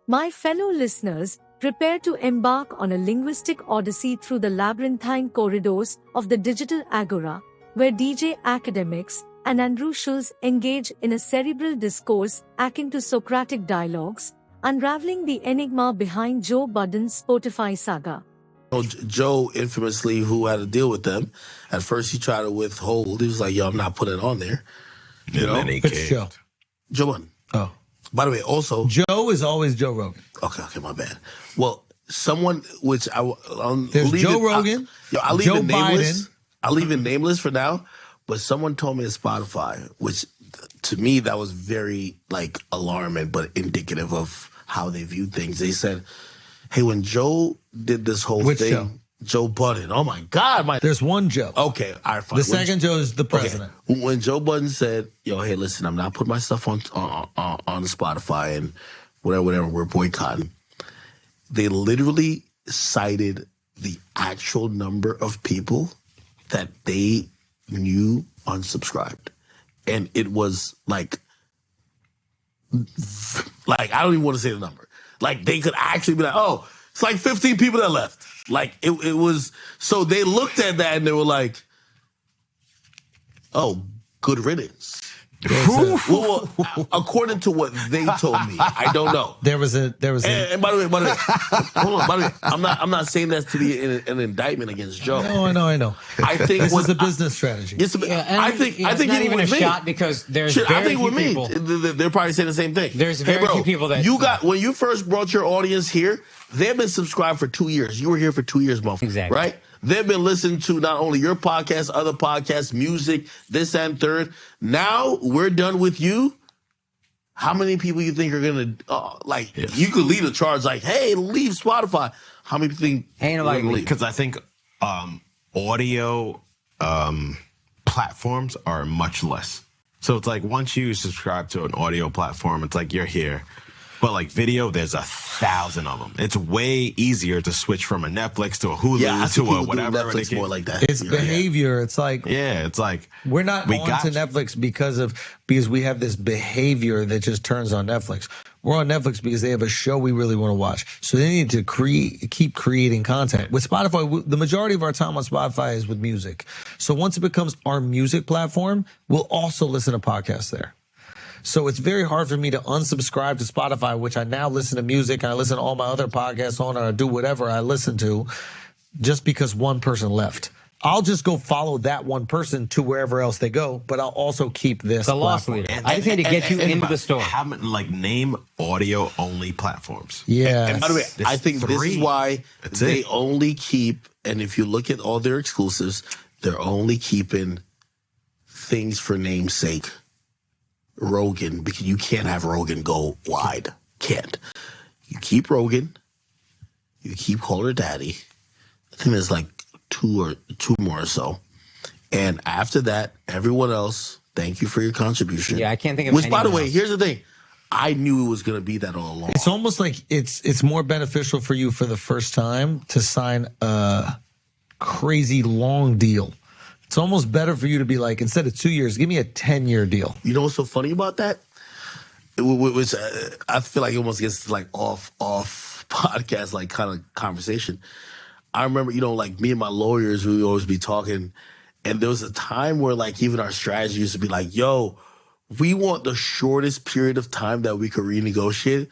My fellow listeners, prepare to embark on a linguistic odyssey through the labyrinthine corridors of the digital agora, where DJ Akademiks and Andrew Schulz engage in a cerebral discourse akin to Socratic dialogues, unraveling the enigma behind Joe Budden's Spotify saga. Joe, infamously, who had to deal with them, at first he tried to withhold. He was like, yo, I'm not putting it on there. You know? Which Joe? Joe Budden. Oh. By the way, also... Joe is always Joe Rogan. Okay, my bad. Well, someone, which There's Joe Rogan, I'll leave Joe it nameless. Biden. I'll leave it nameless for now, but someone told me at Spotify, which to me, that was very, alarming, but indicative of how they view things. They said, hey, when Joe did this whole Which thing... Joe? Joe Budden. Oh, my God. There's one Joe. Okay, all right, fine. The second Joe is the president. Okay. When Joe Budden said, yo, hey, listen, I'm not putting my stuff on Spotify and whatever, we're boycotting. They literally cited the actual number of people that they knew unsubscribed. And it was like I don't even want to say the number. They could actually be like, oh, it's 15 people that left. It was, so they looked at that and they were like, oh, good riddance. Well, according to what they told me, I don't know. There was a. And by the way, hold on. By the way, I'm not saying that to be an indictment against Joe. No, I know. I think this is a business strategy. I think not even a shot because there's very few people. They're probably saying the same thing. There's very few people that when you first brought your audience here. They've been subscribed for 2 years. You were here for 2 years, motherfucker. Exactly. Right? They've been listening to not only your podcast, other podcasts, music, this and third. Now we're done with you. How many people you think are going to, you could lead a charge hey, leave Spotify. How many people think? Ain't nobody leave. Because I think audio platforms are much less. So it's once you subscribe to an audio platform, it's you're here. But video, there's 1,000 of them. It's way easier to switch from a Netflix to a Hulu to a whatever. Netflix more like that. It's behavior. It's we're not on to Netflix because we have this behavior that just turns on Netflix. We're on Netflix because they have a show we really want to watch. So they need to keep creating content. With Spotify, the majority of our time on Spotify is with music. So once it becomes our music platform, we'll also listen to podcasts there. So it's very hard for me to unsubscribe to Spotify, which I now listen to music and I listen to all my other podcasts on, or I do whatever I listen to, just because one person left. I'll just go follow that one person to wherever else they go, but I'll also keep this. The loss leader. I just need to get you into the store. Name audio only platforms. Yeah. And by the way, I think this is why they only keep, and if you look at all their exclusives, they're only keeping things for namesake. Rogan, because you can't have Rogan go wide. Can't. You keep Rogan. You keep Call Her Daddy. I think there's two more or so. And after that, everyone else, thank you for your contribution. Yeah, I can't think of Which, by the anyone way, else. Here's the thing. I knew it was going to be that all along. It's almost like it's more beneficial for you for the first time to sign a crazy long deal. It's almost better for you to be instead of 2 years, give me a 10-year deal. You know what's so funny about that? Which I feel like it almost gets off podcast kind of conversation. I remember, me and my lawyers, we would always be talking, and there was a time where even our strategy used to be yo, we want the shortest period of time that we could renegotiate.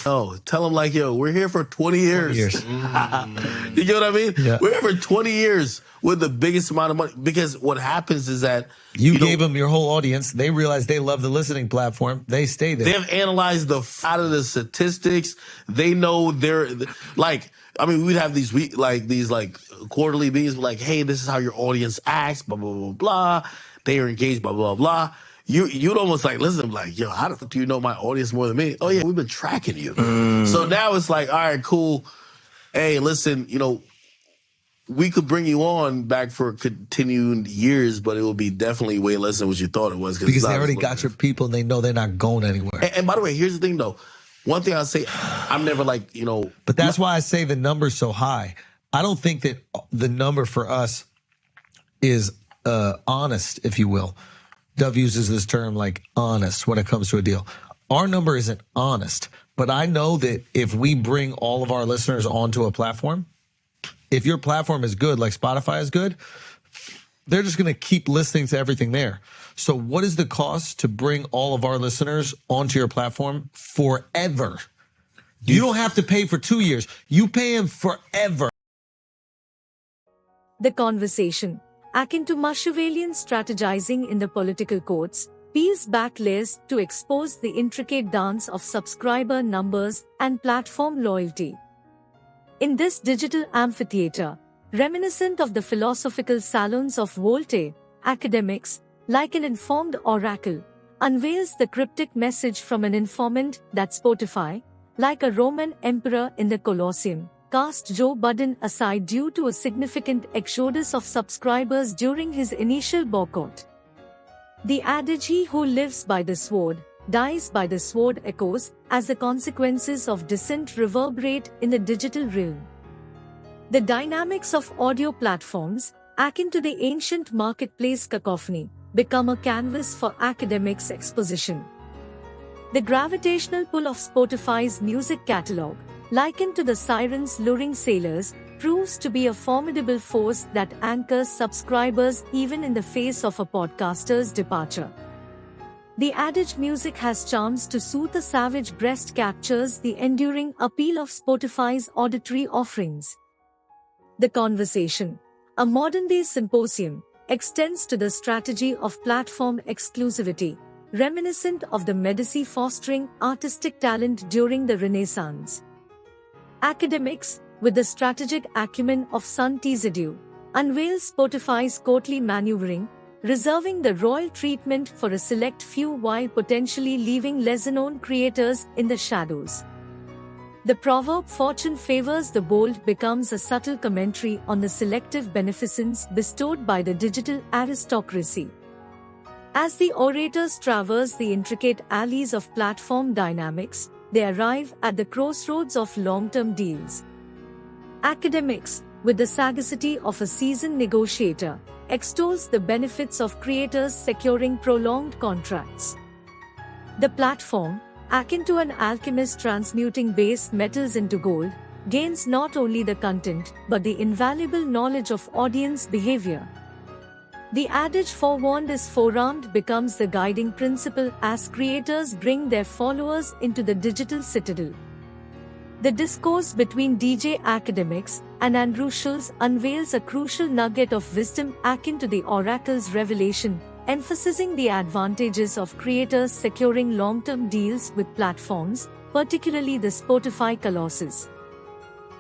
No, tell them yo, we're here for 20 years. 20 years. You get what I mean? Yeah. We're here for 20 years with the biggest amount of money. Because what happens is that you gave them your whole audience. They realize they love the listening platform. They stay there. They have analyzed out of the statistics. They know they're we'd have these quarterly meetings hey, this is how your audience acts, blah, blah, blah, blah. They are engaged, blah, blah, blah. You'd almost listen, yo, how the fuck do you know my audience more than me? Oh, yeah, we've been tracking you. So now it's all right, cool. Hey, listen, we could bring you on back for continued years, but it will be definitely way less than what you thought it was. Because they already got your people and they know they're not going anywhere. And by the way, here's the thing, though. One thing I'll say, I'm never But that's why I say the number's so high. I don't think that the number for us is honest, if you will. Dove uses this term honest when it comes to a deal. Our number isn't honest, but I know that if we bring all of our listeners onto a platform, if your platform is good, like Spotify is good, they're just going to keep listening to everything there. So what is the cost to bring all of our listeners onto your platform forever? You don't have to pay for 2 years. You pay them forever. The conversation, akin to Machiavellian strategizing in the political courts, peels back layers to expose the intricate dance of subscriber numbers and platform loyalty. In this digital amphitheater, reminiscent of the philosophical salons of Voltaire, Akademiks, like an informed oracle, unveils the cryptic message from an informant that Spotify, like a Roman emperor in the Colosseum, cast Joe Budden aside due to a significant exodus of subscribers during his initial boycott. The adage "he who lives by the sword, dies by the sword" echoes as the consequences of dissent reverberate in the digital realm. The dynamics of audio platforms, akin to the ancient marketplace cacophony, become a canvas for Akademiks' exposition. The gravitational pull of Spotify's music catalog, likened to the sirens luring sailors, proves to be a formidable force that anchors subscribers even in the face of a podcaster's departure. The adage "music has charms to soothe a savage breast" captures the enduring appeal of Spotify's auditory offerings. The conversation, a modern-day symposium, extends to the strategy of platform exclusivity, reminiscent of the Medici fostering artistic talent during the Renaissance. Akademiks, with the strategic acumen of Sun Tzu, unveils Spotify's courtly maneuvering, reserving the royal treatment for a select few while potentially leaving lesser-known creators in the shadows. The proverb "fortune favors the bold" becomes a subtle commentary on the selective beneficence bestowed by the digital aristocracy. As the orators traverse the intricate alleys of platform dynamics, they arrive at the crossroads of long-term deals. Akademiks, with the sagacity of a seasoned negotiator, extols the benefits of creators securing prolonged contracts. The platform, akin to an alchemist transmuting base metals into gold, gains not only the content but the invaluable knowledge of audience behavior. The adage "forewarned is forearmed" becomes the guiding principle as creators bring their followers into the digital citadel. The discourse between DJ Akademiks and Schulz unveils a crucial nugget of wisdom akin to the oracle's revelation, emphasizing the advantages of creators securing long-term deals with platforms, particularly the Spotify colossus.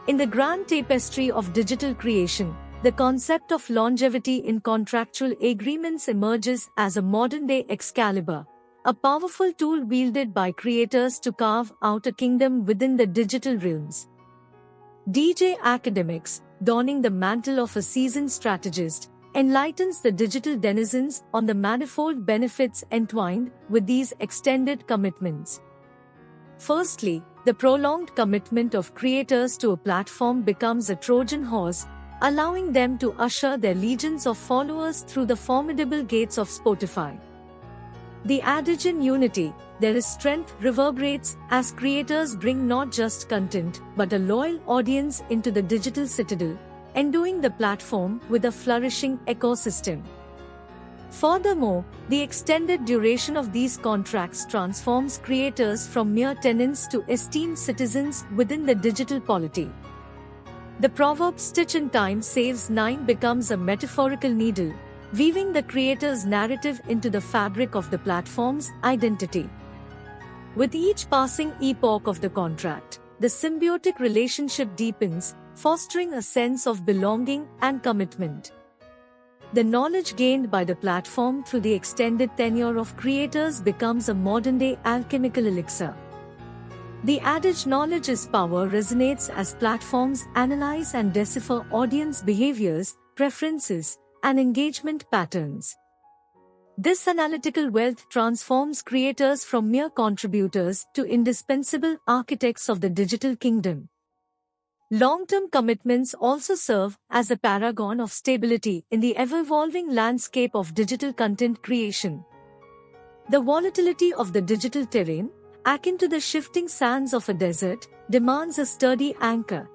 In the grand tapestry of digital creation, the concept of longevity in contractual agreements emerges as a modern-day Excalibur, a powerful tool wielded by creators to carve out a kingdom within the digital realms. DJ Akademiks, donning the mantle of a seasoned strategist, enlightens the digital denizens on the manifold benefits entwined with these extended commitments. Firstly, the prolonged commitment of creators to a platform becomes a Trojan horse, allowing them to usher their legions of followers through the formidable gates of Spotify. The adage "in unity, there is strength" reverberates as creators bring not just content but a loyal audience into the digital citadel, enduing the platform with a flourishing ecosystem. Furthermore, the extended duration of these contracts transforms creators from mere tenants to esteemed citizens within the digital polity. The proverb "stitch in time saves 9" becomes a metaphorical needle, weaving the creator's narrative into the fabric of the platform's identity. With each passing epoch of the contract, the symbiotic relationship deepens, fostering a sense of belonging and commitment. The knowledge gained by the platform through the extended tenure of creators becomes a modern-day alchemical elixir. The adage "knowledge is power" resonates as platforms analyze and decipher audience behaviors, preferences, and engagement patterns. This analytical wealth transforms creators from mere contributors to indispensable architects of the digital kingdom. Long-term commitments also serve as a paragon of stability in the ever-evolving landscape of digital content creation. The volatility of the digital terrain, akin to the shifting sands of a desert, demands a sturdy anchor.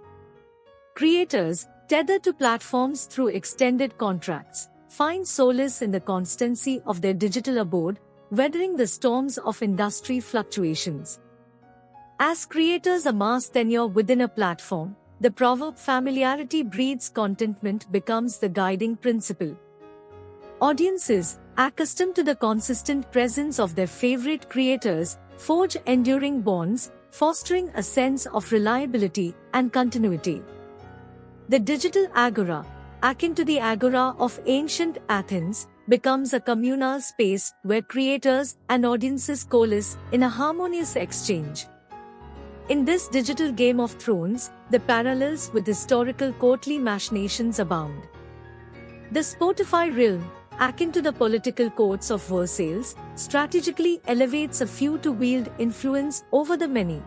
Creators, tethered to platforms through extended contracts, find solace in the constancy of their digital abode, weathering the storms of industry fluctuations. As creators amass tenure within a platform, the proverb familiarity breeds contentment becomes the guiding principle. Audiences, accustomed to the consistent presence of their favorite creators, forge enduring bonds, fostering a sense of reliability and continuity. The digital agora, akin to the agora of ancient Athens, becomes a communal space where creators and audiences coalesce in a harmonious exchange. In this digital Game of Thrones, the parallels with historical courtly machinations abound. The Spotify realm, akin to the political courts of Versailles, strategically elevates a few to wield influence over the many.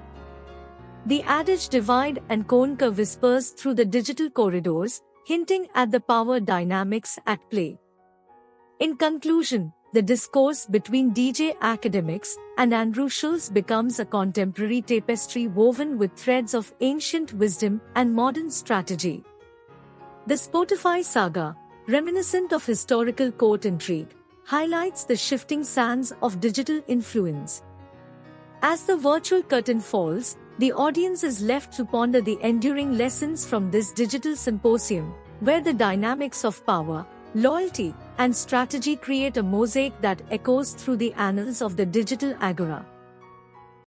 The adage divide and conquer whispers through the digital corridors, hinting at the power dynamics at play. In conclusion, the discourse between DJ Akademiks and Andrew Schulz becomes a contemporary tapestry woven with threads of ancient wisdom and modern strategy. The Spotify saga, reminiscent of historical court intrigue, highlights the shifting sands of digital influence. As the virtual curtain falls, the audience is left to ponder the enduring lessons from this digital symposium, where the dynamics of power, loyalty, and strategy create a mosaic that echoes through the annals of the digital agora.